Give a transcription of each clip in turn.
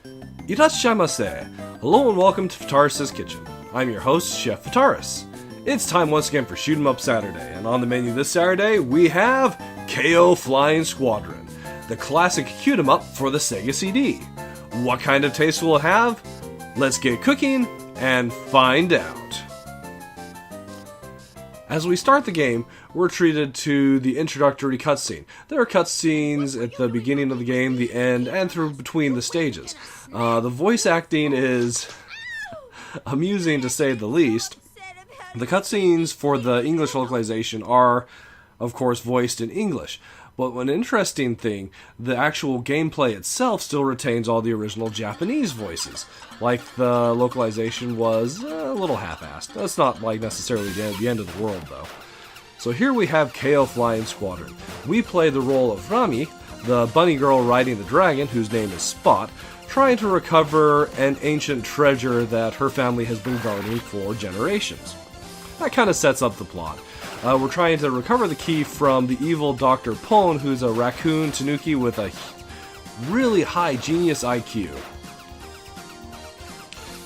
Irashaimase! Hello and welcome to Fitaurus Kitchen. I'm your host, Chef Fitaurus. It's time once again for Shoot 'em Up Saturday, and on the menu this Saturday we have Keio Flying Squadron, the classic shoot 'em up for the Sega CdD. What kind of taste will it have? Let's get cooking and find out. As we start the game, we're treated to the introductory cutscene. There are cutscenes at the beginning of the game, the end, and through between the stages. The voice acting is amusing to say the least. The cutscenes for the English localization are, of course, voiced in English. But one interesting thing, the actual gameplay itself still retains all the original Japanese voices. Like the localization was a little half-assed. That's not like necessarily the end of the world though. So here we have Keio Flying Squadron. We play the role of Rami, the bunny girl riding the dragon, whose name is Spot, trying to recover an ancient treasure that her family has been guarding for generations. That kind of sets up the plot. We're trying to recover the key from the evil Dr. Pone, who's a raccoon tanuki with a really high genius IQ.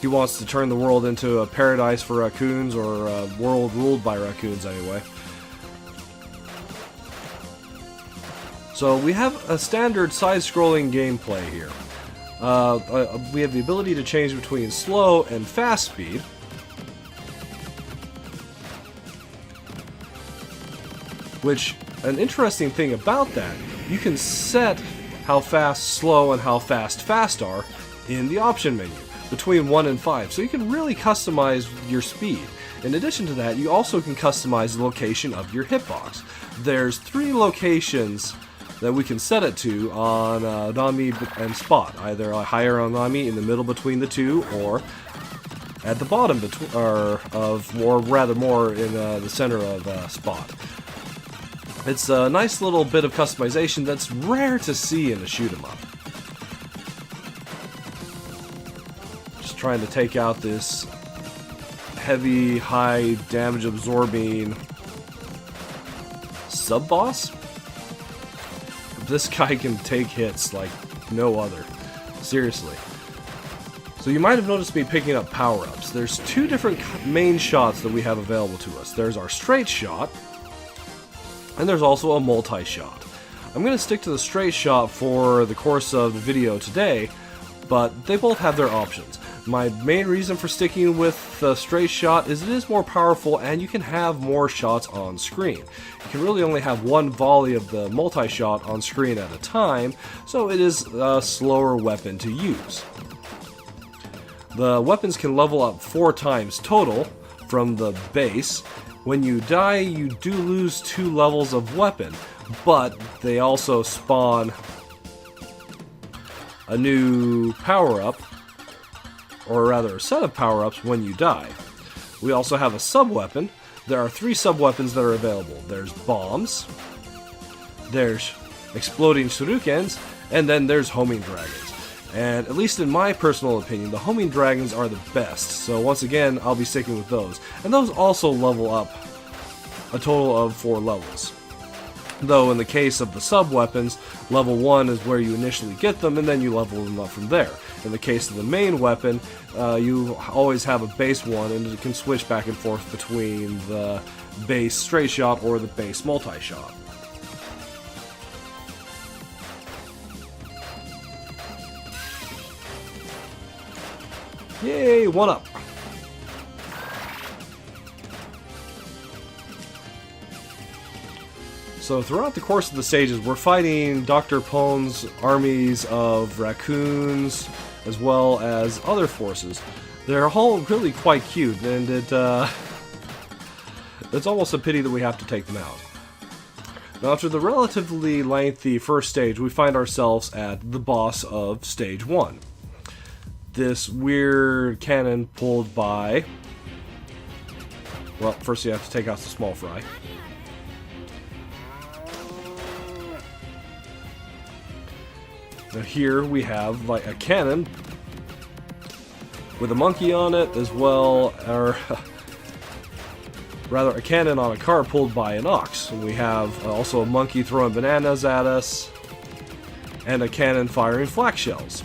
He wants to turn the world into a paradise for raccoons, or a world ruled by raccoons anyway. So we have a standard side-scrolling gameplay here. We have the ability to change between slow and fast speed. Which, an interesting thing about that, you can set how fast slow and how fast are in the option menu, between 1 and 5, so you can really customize your speed. In addition to that, you also can customize the location of your hitbox. There's 3 locations that we can set it to on Nami and Spot, either higher on Nami, in the middle between the two, or at the bottom, more in the center of Spot. It's a nice little bit of customization that's rare to see in a shoot 'em up. Just trying to take out this heavy, high damage absorbing sub-boss. This guy can take hits like no other. Seriously. So you might have noticed me picking up power-ups. There's 2 different main shots that we have available to us. There's our straight shot, and there's also a multi-shot. I'm going to stick to the straight shot for the course of the video today, but they both have their options. My main reason for sticking with the straight shot is it is more powerful and you can have more shots on screen. You can really only have one volley of the multi-shot on screen at a time, so it is a slower weapon to use. The weapons can level up 4 times total from the base. When you die, you do lose 2 levels of weapon, but they also spawn a new power-up, or rather a set of power-ups when you die. We also have a sub-weapon. There are 3 sub-weapons that are available. There's bombs, there's exploding shurikens, and then there's homing dragons. And at least in my personal opinion, the homing dragons are the best. So once again, I'll be sticking with those. And those also level up a total of 4 levels. Though in the case of the sub-weapons, level 1 is where you initially get them, and then you level them up from there. In the case of the main weapon, you always have a base one, and it can switch back and forth between the base straight shot or the base multi-shot. Yay, 1 up. So throughout the course of the stages, we're fighting Dr. Pone's armies of raccoons, as well as other forces. They're all really quite cute, and it's almost a pity that we have to take them out. Now, after the relatively lengthy first stage, we find ourselves at the boss of Stage 1. This weird cannon pulled by... Well, first you have to take out the small fry. Now here we have like a cannon with a monkey on it, as well, or rather a cannon on a car pulled by an ox. And we have also a monkey throwing bananas at us, and a cannon firing flak shells.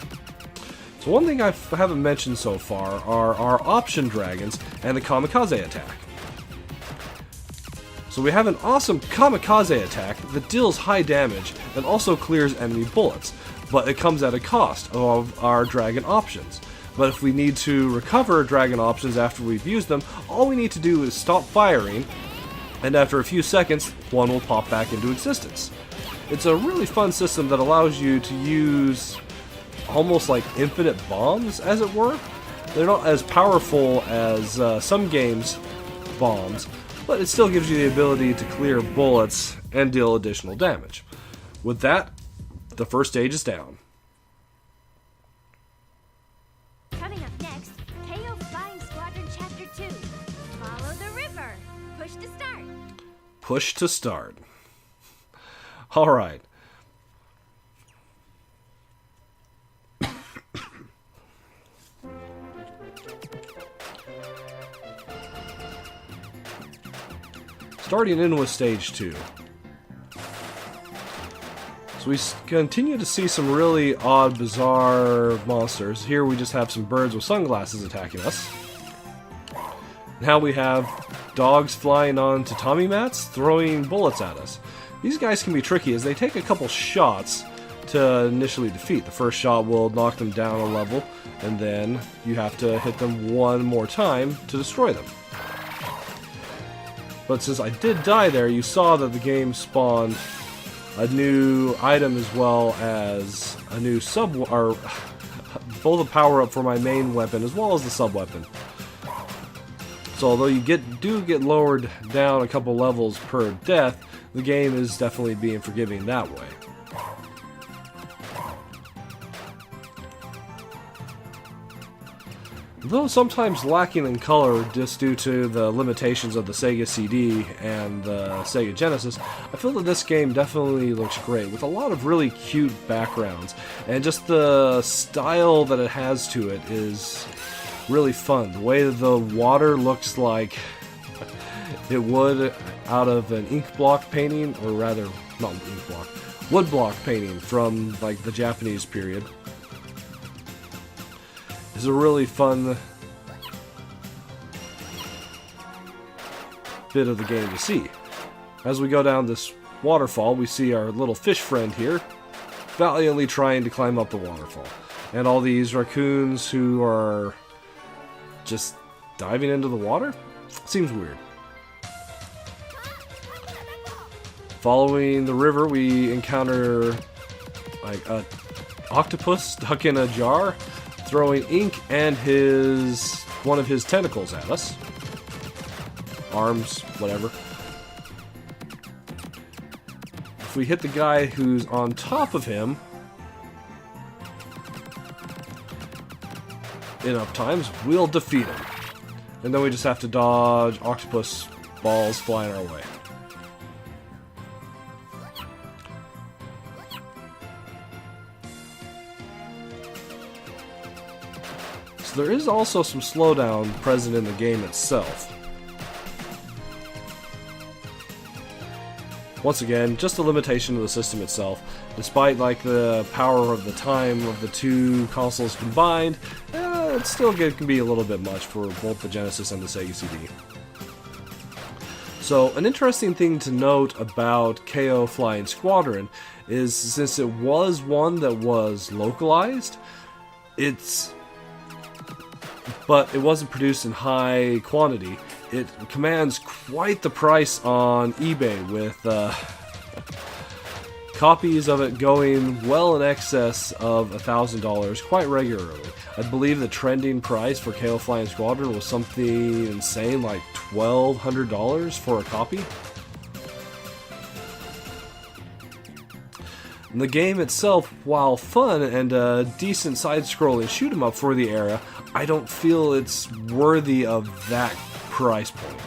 So one thing I haven't mentioned so far are our option dragons and the kamikaze attack. So we have an awesome kamikaze attack that deals high damage and also clears enemy bullets, but it comes at a cost of our dragon options. But if we need to recover dragon options after we've used them, all we need to do is stop firing, and after a few seconds, one will pop back into existence. It's a really fun system that allows you to use almost like infinite bombs, as it were. They're not as powerful as some games' bombs, but it still gives you the ability to clear bullets and deal additional damage. With that, the first stage is down. Coming up next, Keio Flying Squadron Chapter 2. Follow the river. Push to start. Push to start. Alright. Starting in with stage 2. So we continue to see some really odd, bizarre monsters. Here we just have some birds with sunglasses attacking us. Now we have dogs flying on tatami mats, throwing bullets at us. These guys can be tricky as they take a couple shots to initially defeat. The first shot will knock them down a level, and then you have to hit them one more time to destroy them. But since I did die there, you saw that the game spawned a new item as well as a new or both a power-up for my main weapon as well as the sub-weapon. So although you do get lowered down a couple levels per death, the game is definitely being forgiving that way. Though sometimes lacking in color just due to the limitations of the Sega CD and the Sega Genesis, I feel that this game definitely looks great, with a lot of really cute backgrounds, and just the style that it has to it is really fun. The way that the water looks like it would out of an ink block painting, or rather, not an ink block, wood block painting from like the Japanese period. Is a really fun bit of the game to see. As we go down this waterfall, we see our little fish friend here valiantly trying to climb up the waterfall. And all these raccoons who are just diving into the water? Seems weird. Following the river, we encounter like a octopus stuck in a jar, throwing ink and one of his tentacles at us. Arms, whatever. If we hit the guy who's on top of him enough times, we'll defeat him. And then we just have to dodge octopus balls flying our way. There is also some slowdown present in the game itself. Once again, just a limitation of the system itself. Despite like the power of the time of the two consoles combined, it still can be a little bit much for both the Genesis and the Sega CD. So, an interesting thing to note about Keio Flying Squadron is since it was one that was localized, but it wasn't produced in high quantity. It commands quite the price on eBay, with copies of it going well in excess of $1,000 quite regularly. I believe the trending price for Keio Flying Squadron was something insane like $1,200 for a copy. And the game itself, while fun and a decent side-scrolling shoot-'em-up for the era, I don't feel it's worthy of that price point.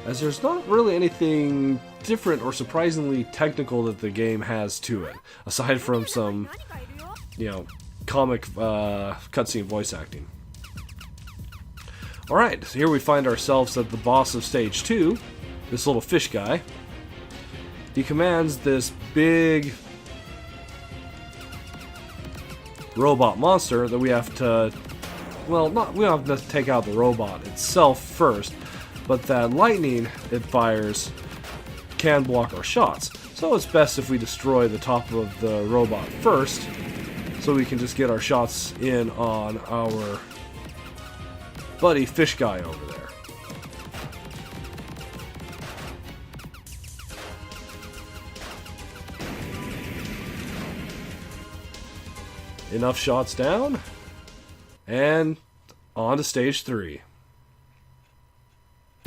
As there's not really anything different or surprisingly technical that the game has to it, aside from some, comic cutscene voice acting. Alright, so here we find ourselves at the boss of Stage 2, this little fish guy. He commands this big robot monster that we have to, well, we don't have to take out the robot itself first, but that lightning it fires can block our shots. So it's best if we destroy the top of the robot first, so we can just get our shots in on our buddy fish guy over there. Enough shots down, and on to Stage 3.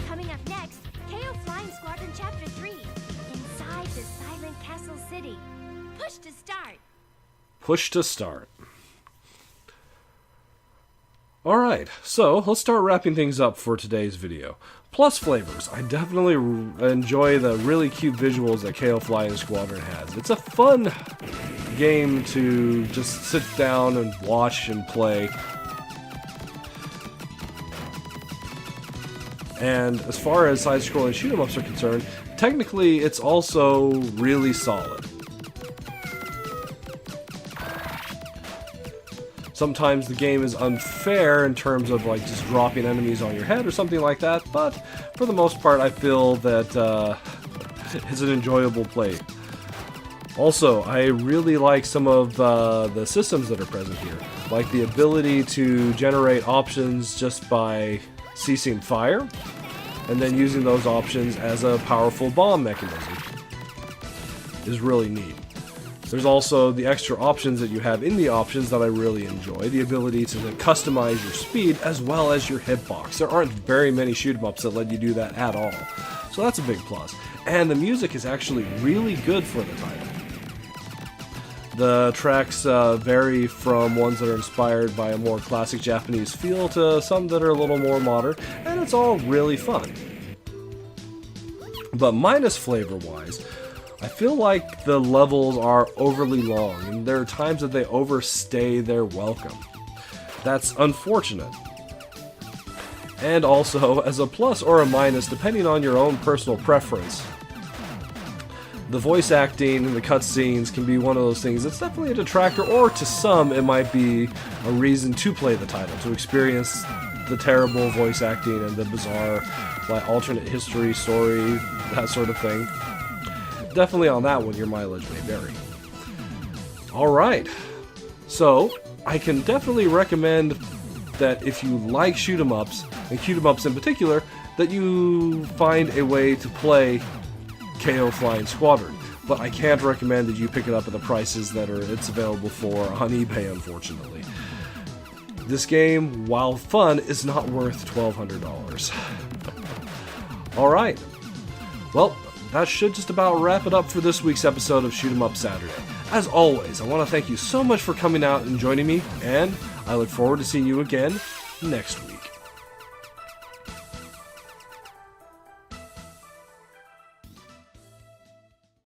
Coming up next, Keio Flying Squadron Chapter 3. Inside the Silent Castle City. Push to start. Push to start. Alright, so let's start wrapping things up for today's video. Plus flavors. I definitely enjoy the really cute visuals that Keio Flying Squadron has. It's a fun game to just sit down and watch and play. And as far as side-scrolling shoot-em-ups are concerned, technically it's also really solid. Sometimes the game is unfair in terms of like just dropping enemies on your head or something like that, but for the most part I feel that it's an enjoyable play. Also, I really like some of the systems that are present here, like the ability to generate options just by ceasing fire, and then using those options as a powerful bomb mechanism is really neat. There's also the extra options that you have in the options that I really enjoy. The ability to customize your speed as well as your hitbox. There aren't very many shoot-em-ups that let you do that at all. So that's a big plus. And the music is actually really good for the title. The tracks vary from ones that are inspired by a more classic Japanese feel to some that are a little more modern, and it's all really fun. But minus flavor-wise, I feel like the levels are overly long, and there are times that they overstay their welcome. That's unfortunate. And also, as a plus or a minus, depending on your own personal preference, the voice acting and the cutscenes can be one of those things that's definitely a detractor, or to some, it might be a reason to play the title, to experience the terrible voice acting and the bizarre, like, alternate history, story, that sort of thing. Definitely on that one, your mileage may vary. Alright, so I can definitely recommend that if you like shoot-em-ups, and shoot-em-ups in particular, that you find a way to play Keio Flying Squadron. But I can't recommend that you pick it up at the prices that it's available for on eBay, unfortunately. This game, while fun, is not worth $1,200. Alright, well, that should just about wrap it up for this week's episode of Shoot 'em Up Saturday. As always, I want to thank you so much for coming out and joining me, and I look forward to seeing you again next week.